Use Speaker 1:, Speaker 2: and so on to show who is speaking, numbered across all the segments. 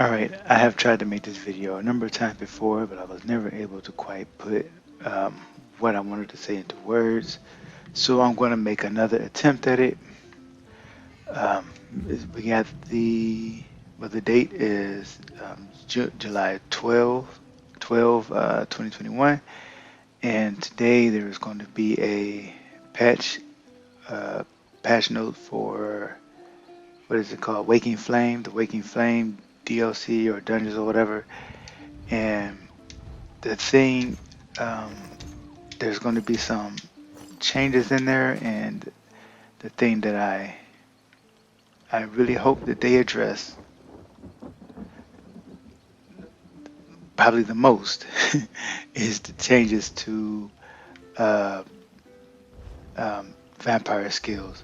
Speaker 1: Alright, I have tried to make this video a number of times before, but I was never able to quite put what I wanted to say into words. So I'm going to make another attempt at it. Um, we got the date is July 12, 2021. And today there is going to be a patch, uh, patch note for, what is it called? Waking Flame, the Waking Flame DLC or dungeons or whatever. And the thing, um, there's going to be some changes in there, and the thing that I really hope that they address probably the most is the changes to uh, vampire skills.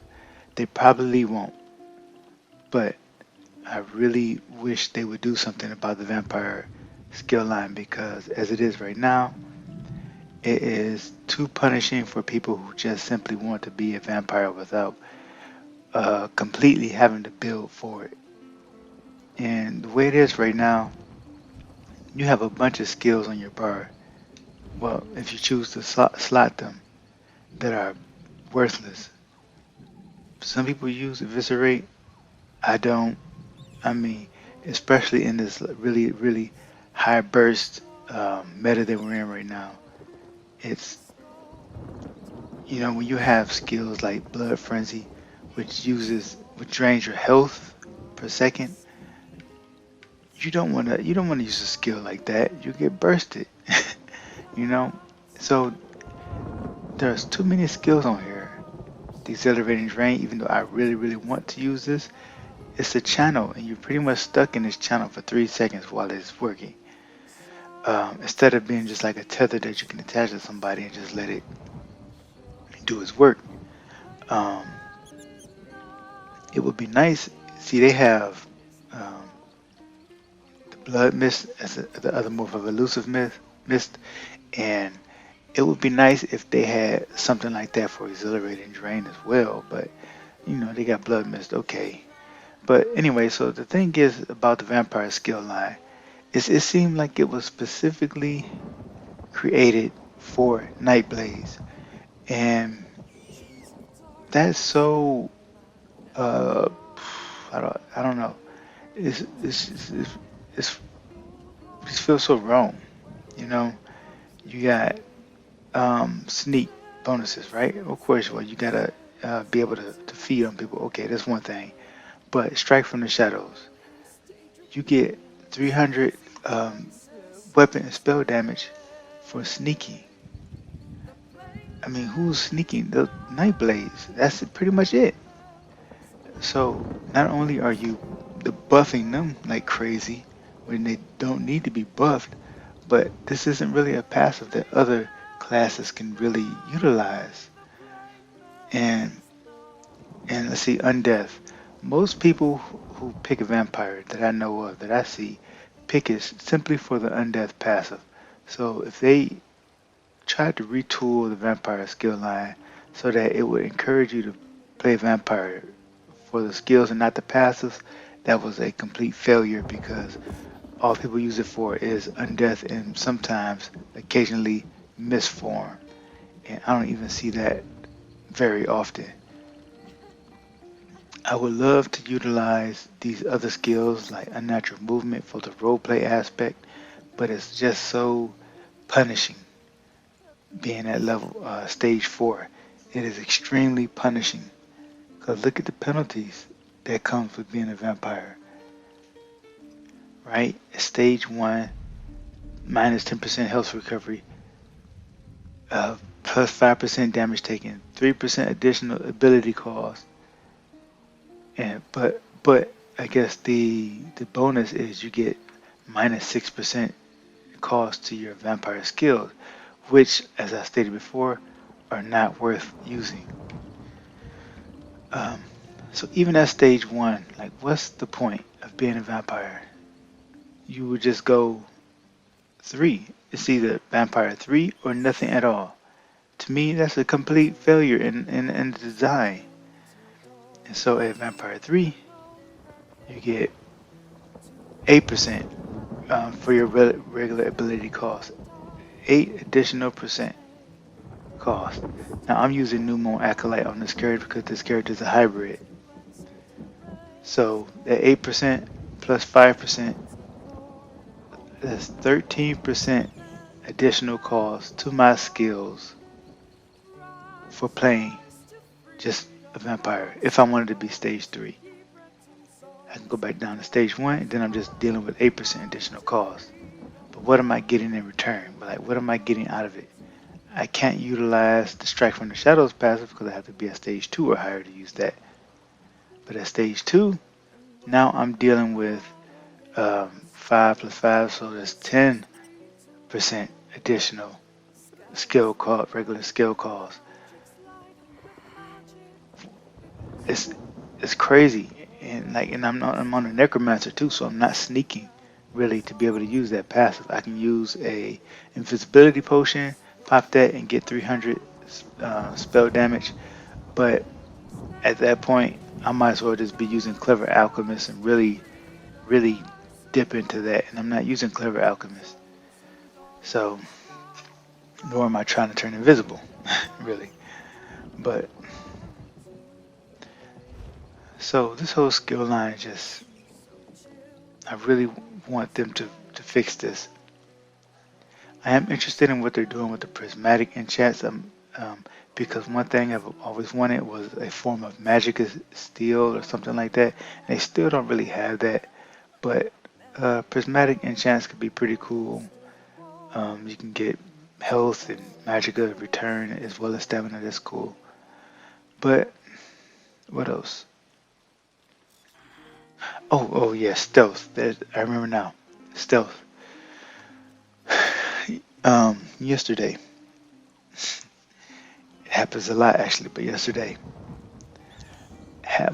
Speaker 1: They probably won't, but I really wish they would do something about the vampire skill line because as it is right now, it is too punishing for people who just simply want to be a vampire without completely having to build for it. And the way it is right now, you have a bunch of skills on your bar. Well, if you choose to slot them, that are worthless. Some people use eviscerate. I don't. I mean, especially in this really, really high burst meta that we're in right now. It's, when you have skills like Blood Frenzy, which drains your health per second, you don't want to use a skill like that. You get bursted, you know. So there's too many skills on here. The accelerating drain, even though I really, really want to use this, it's a channel, and you're pretty much stuck in this channel for 3 seconds while it's working. Instead of being just like a tether that you can attach to somebody and just let it do its work. Um, it would be nice. See, they have um, the blood mist as the other more of elusive mist, and it would be nice if they had something like that for exhilarating drain as well. But they got blood mist, okay. But anyway, so the thing is about the vampire skill line is it seemed like it was specifically created for Nightblaze, and that's so uh I don't know. It's it just feels so wrong. You know, you got sneak bonuses, right? Of course, well, you gotta be able to feed on people. Okay, that's one thing. But strike from the shadows, you get 300 um, weapon and spell damage for sneaking. I mean, who's sneaking? The Nightblades. That's pretty much it. So not only are you buffing them like crazy when they don't need to be buffed, but this isn't really a passive that other classes can really utilize. And and let's see, undeath. Most people who pick a vampire that I know of that I see pick it simply for the undeath passive. So if they tried to retool the vampire skill line so that it would encourage you to play vampire for the skills and not the passives, that was a complete failure because all people use it for is undeath and sometimes occasionally misform. And I don't even see that very often. I would love to utilize these other skills like unnatural movement for the roleplay aspect, but it's just so punishing being at level stage 4. It is extremely punishing because look at the penalties that comes with being a vampire, right? Stage 1, minus 10% health recovery, plus 5% damage taken, 3% additional ability cost, and but I guess the bonus is you get minus 6% cost to your vampire skills, which, as I stated before, are not worth using. Um, so even at stage 1, like what's the point of being a vampire? You would just go 3. It's either vampire 3 or nothing at all. To me, that's a complete failure in the design. And so at vampire 3, you get 8% for your regular ability cost. 8 additional% cost. Now I'm using New Moon Acolyte on this character because this character is a hybrid. So that 8% plus 5%, that's 13% additional cost to my skills for playing just a vampire. If I wanted to be stage 3, I can go back down to stage 1 and then I'm just dealing with 8% additional cost. But what am I getting in return? Like, what am I getting out of it? I can't utilize the Strike from the Shadows passive because I have to be at stage 2 or higher to use that. But at stage 2, now I'm dealing with 5 plus 5, so that's 10% additional skill cost, regular skill cost. It's it's crazy, and I'm on a necromancer too, so I'm not sneaking really to be able to use that passive. I can use a invisibility potion, pop that, and get 300 spell damage. But at that point, I might as well just be using clever alchemist and really dip into that. And I'm not using clever alchemist, so nor am I trying to turn invisible, really. But so this whole skill line is just I really want them to fix this. I am interested in what they're doing with the prismatic enchants, because one thing I've always wanted was a form of magic steel or something like that. And they still don't really have that, but prismatic enchants could be pretty cool. You can get health and magica return as well as stamina. That's cool. But what else? Oh yeah, stealth. I remember now. Stealth. Yesterday, it happens a lot actually, but yesterday,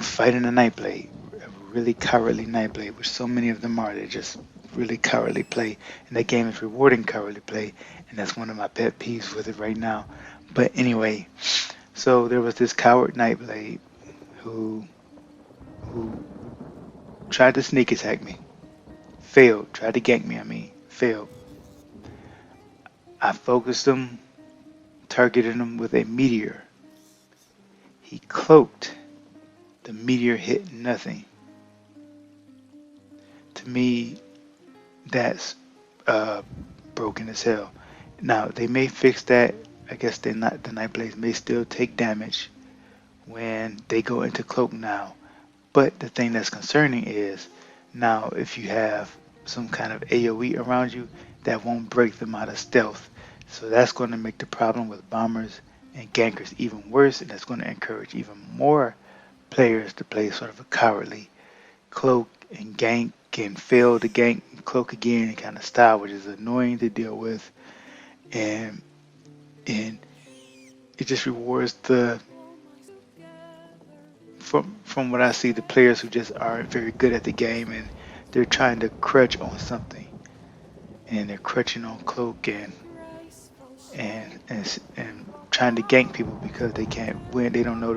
Speaker 1: fighting a Nightblade, a really cowardly Nightblade, which so many of them are. They just really cowardly play, and that game is rewarding cowardly play, and that's one of my pet peeves with it right now. But anyway, so there was this coward Nightblade who who tried to sneak attack me, failed. Tried to gank me, I mean, failed. I focused him, targeted him with a meteor. He cloaked. The meteor hit nothing. To me, that's uh, broken as hell. Now they may fix that. I guess they not the Nightblades may still take damage when they go into cloak now. But the thing that's concerning is now if you have some kind of AoE around you, that won't break them out of stealth. So that's going to make the problem with bombers and gankers even worse, and that's going to encourage even more players to play sort of a cowardly cloak and gank and fail to gank and cloak again kind of style, which is annoying to deal with, and and it just rewards the from what I see the players who just aren't very good at the game and they're trying to crutch on something and they're crutching on cloak and trying to gank people because they can't win. They don't know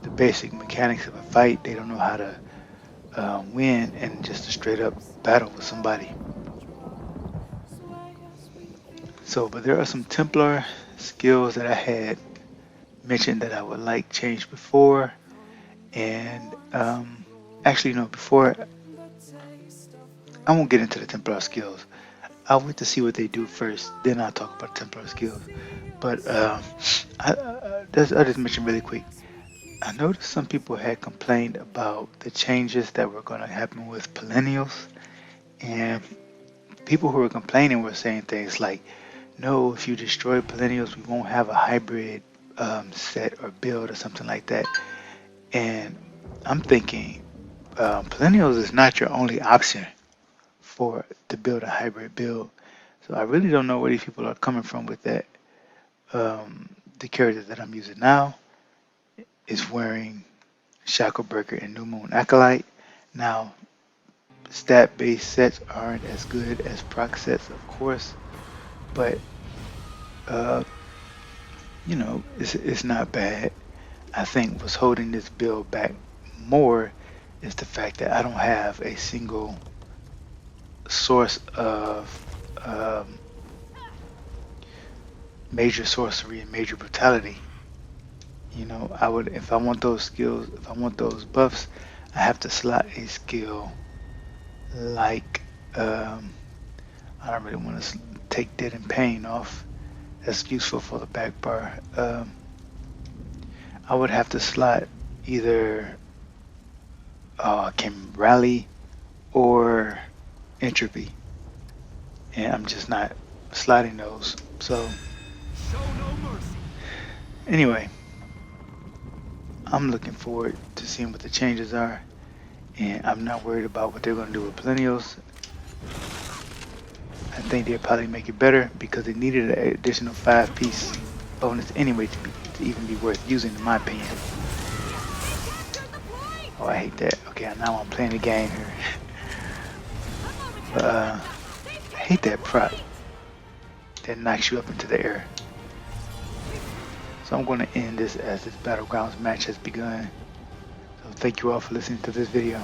Speaker 1: the basic mechanics of a fight. They don't know how to win and just a straight up battle with somebody. So, but there are some Templar skills that I had mentioned that I would like changed before, and actually, no, before I won't get into the Templar skills. I'll wait to see what they do first, then I'll talk about Templar skills. But I'll just mention really quick. I noticed some people had complained about the changes that were going to happen with Millennials, and people who were complaining were saying things like, "No, if you destroy Millennials, we won't have a hybrid set or build or something like that." And I'm thinking, Millennials is not your only option for to build a hybrid build. So I really don't know where these people are coming from with that. The character that I'm using now is wearing Shacklebreaker and New Moon Acolyte. Now, stat-based sets aren't as good as proc sets, of course, but uh, it's not bad. I think what's holding this build back more is the fact that I don't have a single source of um, major sorcery and major brutality. You know, I would, if I want those skills, if I want those buffs, I have to slot a skill like, um, I don't really want to take Dead and Pain off. That's useful for the back bar. I would have to slot either can rally or entropy, and I'm just not sliding those. So anyway, I'm looking forward to seeing what the changes are, and I'm not worried about what they're going to do with Millennials. I think they'll probably make it better because they needed an additional 5 piece bonus anyway to even be worth using, in my opinion. Oh, I hate that. Okay, now I'm playing the game here. But, I hate that prop that knocks you up into the air. So I'm going to end this as this Battlegrounds match has begun. So thank you all for listening to this video.